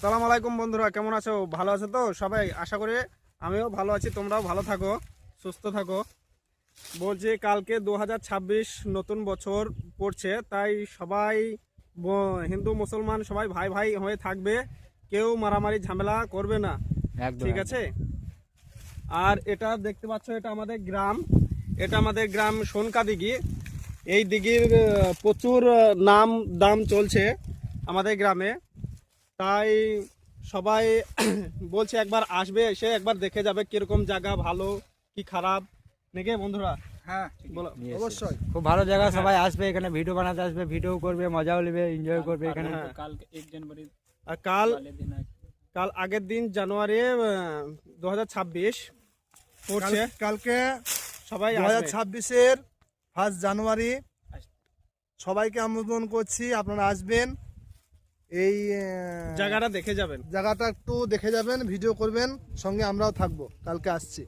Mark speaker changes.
Speaker 1: আসসালামু আলাইকুম বন্ধুরা, কেমন আছো? ভালো আছো তো সবাই? আশা করি আমিও ভালো আছি, তোমরাও ভালো থাকো, সুস্থ থাকো। বলছি কালকে 2026 নতুন বছর পড়ছে, তাই সবাই হিন্দু মুসলমান সবাই ভাই ভাই হয়ে থাকবে, কেউ মারামারি ঝামেলা করবে না,
Speaker 2: একদম
Speaker 1: ঠিক আছে? আর এটা দেখতে পাচ্ছ, এটা আমাদের গ্রাম সোনকা দিঘি। এই দিঘির প্রচুর নাম দাম চলছে আমাদের গ্রামে, তাই সবাই বলছে একবার আসবে, এসে একবার দেখে যাবে কিরকম জায়গা, ভালো কি খারাপ, নাকি বন্ধুরা?
Speaker 3: হ্যাঁ,
Speaker 1: বলো।
Speaker 3: অবশ্যই
Speaker 2: খুব ভালো জায়গা। সবাই আসবে এখানে, ভিডিও বানাতে আসবে, ভিডিও করবে, মজাও নেবে, এনজয় করবে এখানে।
Speaker 1: হ্যাঁ।
Speaker 3: কাল 1 জানুয়ারি
Speaker 1: আর কাল
Speaker 3: দিন আছে।
Speaker 1: কাল আগের দিন জানুয়ারি 2026 পড়ছে,
Speaker 4: কালকে
Speaker 1: সবাই আসবে।
Speaker 4: 2026-এর 1 জানুয়ারি সবাইকে আমন্ত্রণ করছি, আপনারা আসবেন। এই
Speaker 1: জায়গাটা দেখে যাবেন।
Speaker 4: জায়গাটা একটু দেখে যাবেন, ভিডিও করবেন, সঙ্গে আমরাও থাকবো। কালকে আসছি।